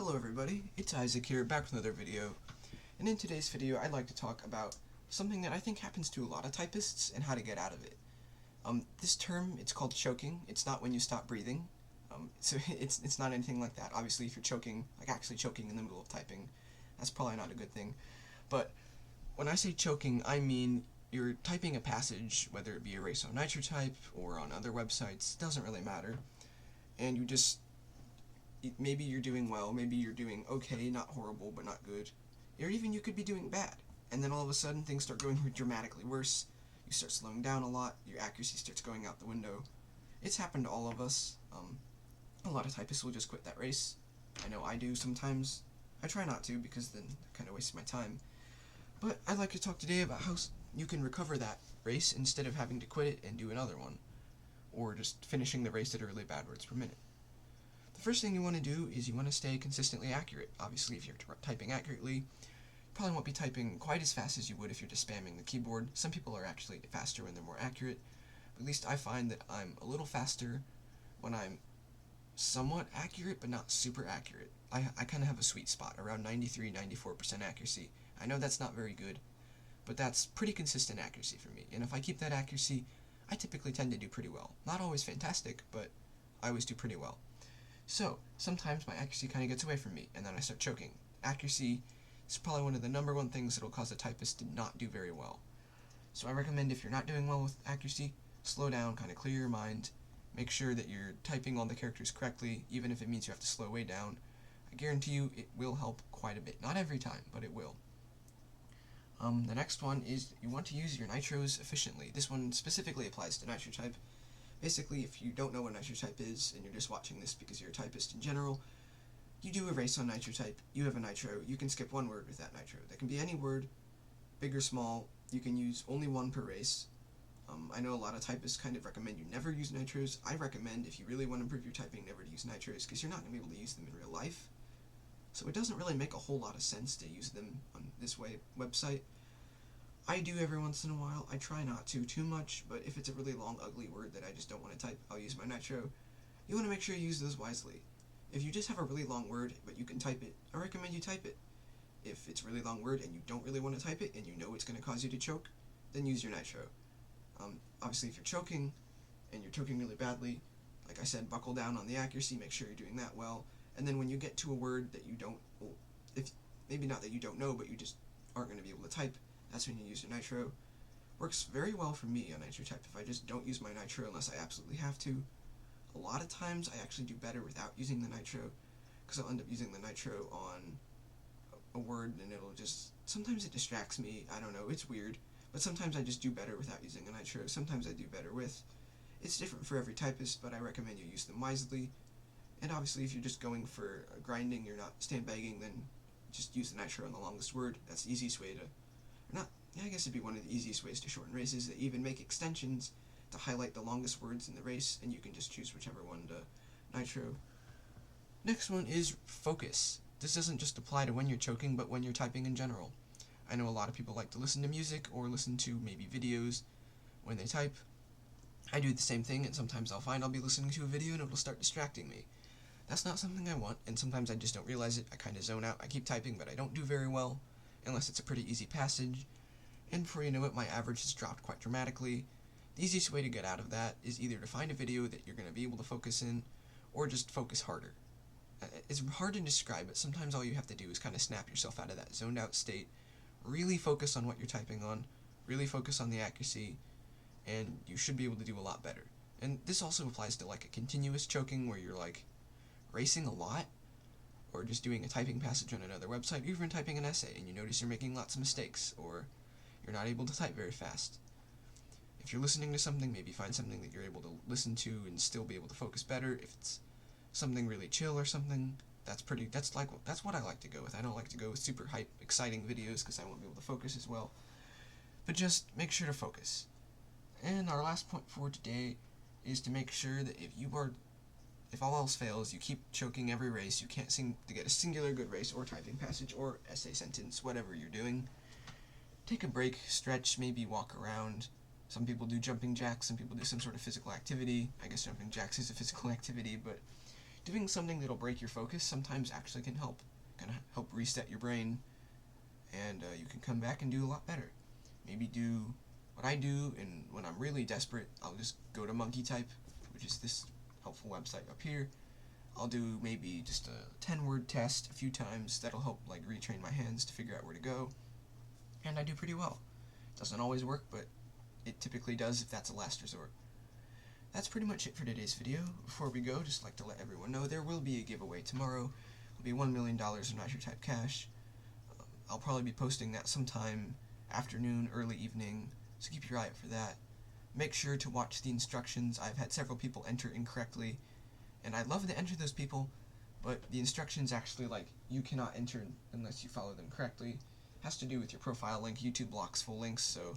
Hello everybody, it's Isaac here, back with another video. And in today's video, I'd like to talk about something that I think happens to a lot of typists and how to get out of it. This term, it's called choking. It's not when you stop breathing. So it's not anything like that. Obviously, if you're choking, like actually choking in the middle of typing, that's probably not a good thing. But when I say choking, I mean you're typing a passage, whether it be a race on Nitro Type or on other websites, doesn't really matter. And you just maybe you're doing well, maybe you're doing okay, not horrible, but not good, or even you could be doing bad, and then all of a sudden things start going dramatically worse, you start slowing down a lot, your accuracy starts going out the window. It's happened to all of us. A lot of typists will just quit that race. I know I do sometimes. I try not to, because then it kind of wastes my time. But I'd like to talk today about how you can recover that race instead of having to quit it and do another one, or just finishing the race at a really bad words per minute. The first thing you want to do is you want to stay consistently accurate. Obviously, if you're typing accurately, you probably won't be typing quite as fast as you would if you're just spamming the keyboard. Some people are actually faster when they're more accurate, but at least I find that I'm a little faster when I'm somewhat accurate, but not super accurate. I kind of have a sweet spot, around 93-94% accuracy. I know that's not very good, but that's pretty consistent accuracy for me, and if I keep that accuracy, I typically tend to do pretty well. Not always fantastic, but I always do pretty well. So, sometimes my accuracy kind of gets away from me, and then I start choking. Accuracy is probably one of the number one things that will cause a typist to not do very well. So I recommend, if you're not doing well with accuracy, slow down, kind of clear your mind, make sure that you're typing all the characters correctly, even if it means you have to slow way down. I guarantee you it will help quite a bit. Not every time, but it will. The next one is you want to use your nitros efficiently. This one specifically applies to Nitro Type. Basically, if you don't know what Nitro Type is, and you're just watching this because you're a typist in general, you do a race on Nitro Type, you have a nitro, you can skip one word with that nitro. That can be any word, big or small, you can use only one per race. I know a lot of typists kind of recommend you never use nitros. I recommend, if you really want to improve your typing, never to use nitros, because you're not going to be able to use them in real life. So it doesn't really make a whole lot of sense to use them on this website. I do every once in a while. I try not to too much, but if it's a really long, ugly word that I just don't want to type, I'll use my nitro. You want to make sure you use those wisely. If you just have a really long word, but you can type it, I recommend you type it. If it's a really long word and you don't really want to type it, and you know it's going to cause you to choke, then use your nitro. Obviously, if you're choking, and you're choking really badly, like I said, buckle down on the accuracy, make sure you're doing that well, and then when you get to a word that you don't, well, if maybe not that you don't know, but you just aren't going to be able to type, that's when you use your nitro. Works very well for me on Nitro Type if I just don't use my nitro unless I absolutely have to. A lot of times I actually do better without using the nitro, because I'll end up using the nitro on a word and it'll just, sometimes it distracts me, I don't know, it's weird, but sometimes I just do better without using a nitro, sometimes I do better with. It's different for every typist, but I recommend you use them wisely, and obviously if you're just going for grinding, you're not sandbagging, then just use the nitro on the longest word. That's the easiest way to, I guess it'd be one of the easiest ways to shorten races. They even make extensions to highlight the longest words in the race, and you can just choose whichever one to nitro. Next one is focus. This doesn't just apply to when you're choking, but when you're typing in general. I know a lot of people like to listen to music or listen to maybe videos when they type. I do the same thing, and sometimes I'll find I'll be listening to a video and it'll start distracting me. That's not something I want, and sometimes I just don't realize it. I kind of zone out. I keep typing, but I don't do very well, unless it's a pretty easy passage. And before you know it, my average has dropped quite dramatically. The easiest way to get out of that is either to find a video that you're going to be able to focus in, or just focus harder. It's hard to describe, but sometimes all you have to do is kind of snap yourself out of that zoned out state, really focus on what you're typing on, really focus on the accuracy, and you should be able to do a lot better. And this also applies to like a continuous choking where you're like racing a lot, or just doing a typing passage on another website, or even typing an essay and you notice you're making lots of mistakes, or you're not able to type very fast. If you're listening to something, maybe find something that you're able to listen to and still be able to focus better. If it's something really chill or something, that's what I like to go with. I don't like to go with super hype, exciting videos because I won't be able to focus as well. But just make sure to focus. And our last point for today is to make sure that if all else fails, you keep choking every race, you can't seem to get a singular good race or typing passage or essay sentence, whatever you're doing. Take a break, stretch, maybe walk around. Some people do jumping jacks, some people do some sort of physical activity. I guess jumping jacks is a physical activity, but doing something that'll break your focus sometimes actually can help. Kind of help reset your brain, and you can come back and do a lot better. Maybe do what I do, and when I'm really desperate, I'll just go to Nitro Type, which is this helpful website up here. I'll do maybe just a 10-word test a few times. That'll help like retrain my hands to figure out where to go, and I do pretty well. It doesn't always work, but it typically does if that's a last resort. That's pretty much it for today's video. Before we go, just like to let everyone know there will be a giveaway tomorrow. It'll be $1 million in Nitro Type cash. I'll probably be posting that sometime afternoon, early evening, so keep your eye out for that. Make sure to watch the instructions. I've had several people enter incorrectly, and I'd love to enter those people, but the instructions actually, like, you cannot enter unless you follow them correctly. It has to do with your profile link. YouTube blocks full links, so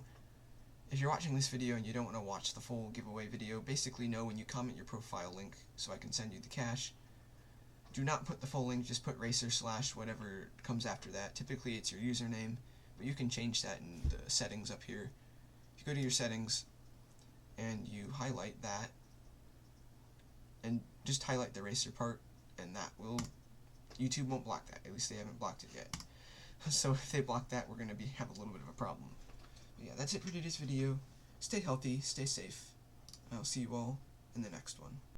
if you're watching this video and you don't want to watch the full giveaway video, basically know when you comment your profile link so I can send you the cash. Do not put the full link, just put racer / whatever comes after that. Typically it's your username, but you can change that in the settings up here. If you go to your settings and you highlight that, and just highlight the racer part, and that will, YouTube won't block that. At least they haven't blocked it yet. So if they block that, we're going to have a little bit of a problem. But yeah, that's it for today's video. Stay healthy, stay safe. I'll see you all in the next one.